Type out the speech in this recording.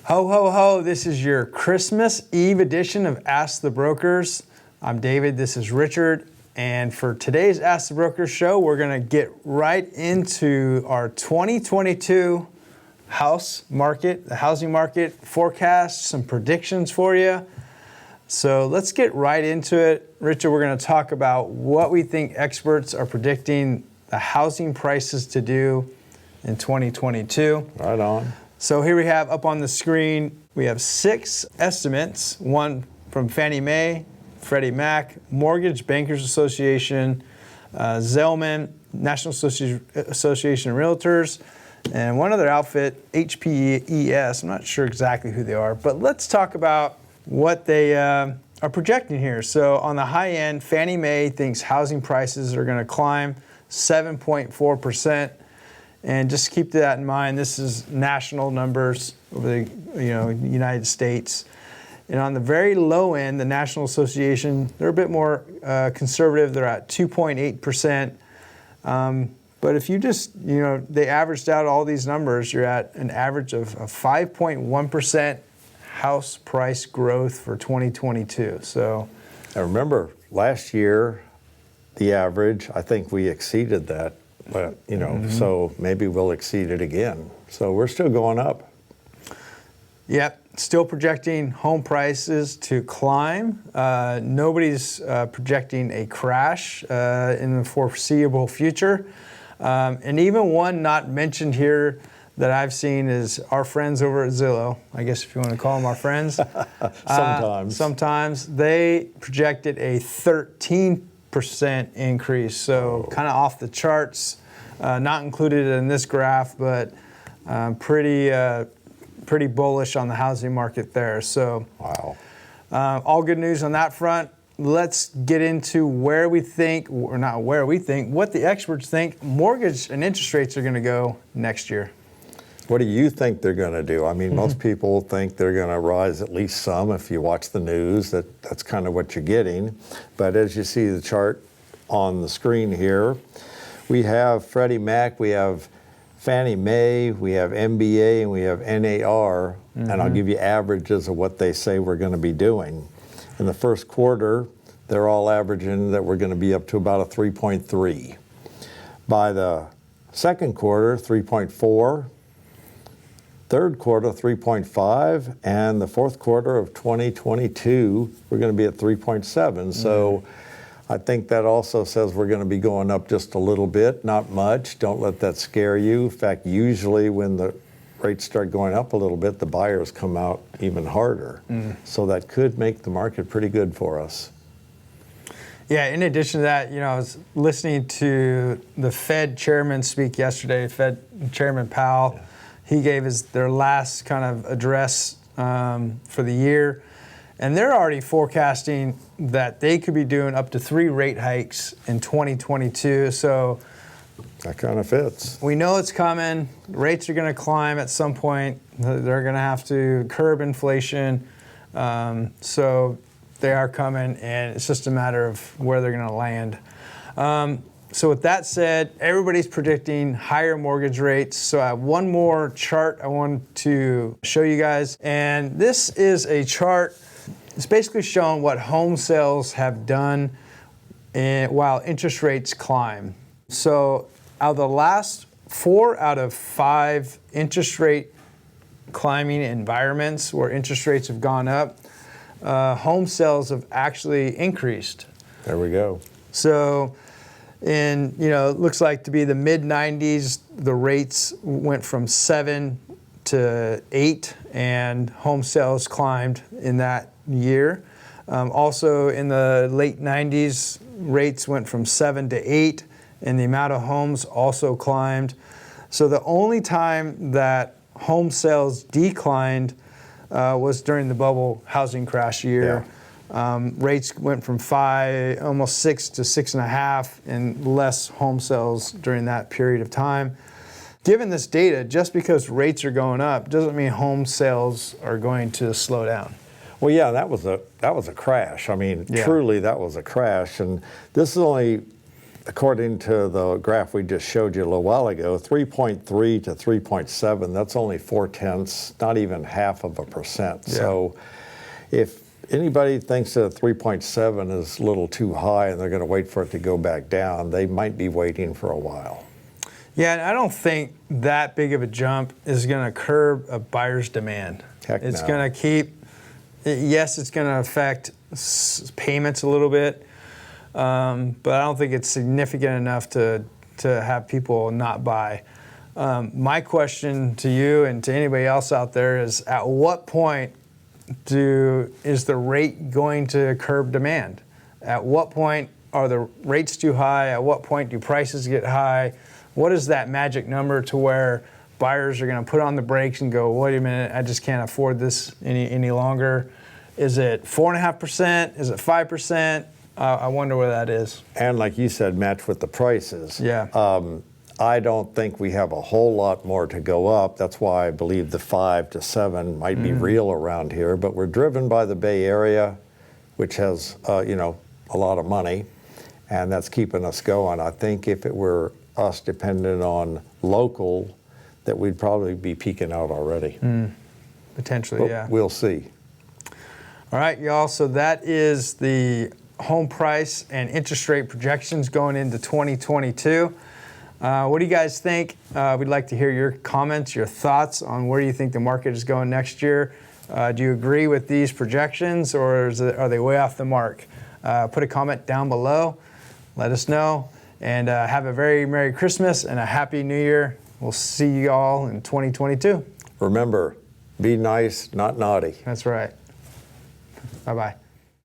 Ho, ho, ho. This is your Christmas Eve edition of Ask the Brokers. I'm David. This is Richard. And for today's Ask the Brokers show, we're going to get right into our 2022 house market, the housing market forecast, some predictions for you. So let's get right into it. Richard, we're going to talk about what we think experts are predicting the housing prices to do in 2022. Right on. So here we have up on the screen, we have 6 estimates, one from Fannie Mae, Freddie Mac, Mortgage Bankers Association, Zelman, National Association of Realtors, and one other outfit, HPES. I'm not sure exactly who they are, but let's talk about what they are projecting here. So on the high end, Fannie Mae thinks housing prices are going to climb 7.4%. And just keep that in mind, this is national numbers over the United States. And on the very low end, the National Association, they're a bit more conservative. They're at 2.8%. But if you just, they averaged out all these numbers, you're at an average of 5.1% house price growth for 2022. So I remember last year, the average, I think we exceeded that. But, so maybe we'll exceed it again. So we're still going up. Yep, still projecting home prices to climb. Nobody's projecting a crash in the foreseeable future. And even one not mentioned here that I've seen is our friends over at Zillow. I guess if you want to call them our friends. Sometimes they projected a 13% increase, so kind of off the charts, not included in this graph, but pretty bullish on the housing market there. So, wow, all good news on that front. Let's get into what the experts think mortgage and interest rates are going to go next year. What do you think they're going to do? I mean, most people think they're going to rise at least some. If you watch the news, that's kind of what you're getting. But as you see the chart on the screen here, we have Freddie Mac, we have Fannie Mae, we have MBA, and we have NAR. And I'll give you averages of what they say we're going to be doing. In the first quarter, they're all averaging that we're going to be up to about a 3.3. By the second quarter, 3.4. Third quarter, 3.5, and the fourth quarter of 2022, we're going to be at 3.7. So I think that also says we're going to be going up just a little bit, not much. Don't let that scare you. In fact, usually when the rates start going up a little bit, the buyers come out even harder. So that could make the market pretty good for us. Yeah, in addition to that, I was listening to the Fed chairman speak yesterday, Fed Chairman Powell. Yeah. He gave their last kind of address for the year, and they're already forecasting that they could be doing up to 3 rate hikes in 2022. So that kind of fits. We know it's coming. Rates are going to climb at some point. They're going to have to curb inflation. So they are coming, and it's just a matter of where they're going to land. So with that said, everybody's predicting higher mortgage rates. So I have one more chart I want to show you guys. And this is a chart. It's basically showing what home sales have done while interest rates climb. So out of the last 4 out of 5 interest rate climbing environments where interest rates have gone up, home sales have actually increased. There we go. So it looks like to be the mid-90s, the rates went from 7 to 8, and home sales climbed in that year. Also in the late 90s, rates went from 7 to 8, and the amount of homes also climbed. So the only time that home sales declined was during the bubble housing crash year. Yeah. Rates went from 5, almost 6 to 6.5, and less home sales during that period of time. Given this data, just because rates are going up doesn't mean home sales are going to slow down. Well, yeah, that was a crash. I mean, truly, that was a crash. And this is only according to the graph we just showed you a little while ago, 3.3 to 3.7, that's only 0.4, not even 0.5%. Yeah. So if anybody thinks that 3.7 is a little too high and they're going to wait for it to go back down, they might be waiting for a while. Yeah, and I don't think that big of a jump is going to curb a buyer's demand. Heck It's no. going to keep, yes, it's going to affect payments a little bit, but I don't think it's significant enough to have people not buy. My question to you and to anybody else out there is, at what point is the rate going to curb demand? At what point are the rates too high? At what point do prices get high? What is that magic number to where buyers are going to put on the brakes and go, wait a minute, I just can't afford this any longer? Is it 4.5%? Is it 5%? I wonder where that is. And like you said, match with the prices. Yeah. I don't think we have a whole lot more to go up. That's why I believe the 5 to 7 might be real around here. But we're driven by the Bay Area, which has a lot of money, and that's keeping us going. I think if it were us dependent on local, that we'd probably be peaking out already. Potentially, But yeah. we'll see. All right, y'all. So that is the home price and interest rate projections going into 2022. What do you guys think? We'd like to hear your comments, your thoughts on where you think the market is going next year. Do you agree with these projections, or are they way off the mark? Put a comment down below. Let us know. And have a very Merry Christmas and a Happy New Year. We'll see you all in 2022. Remember, be nice, not naughty. That's right. Bye-bye.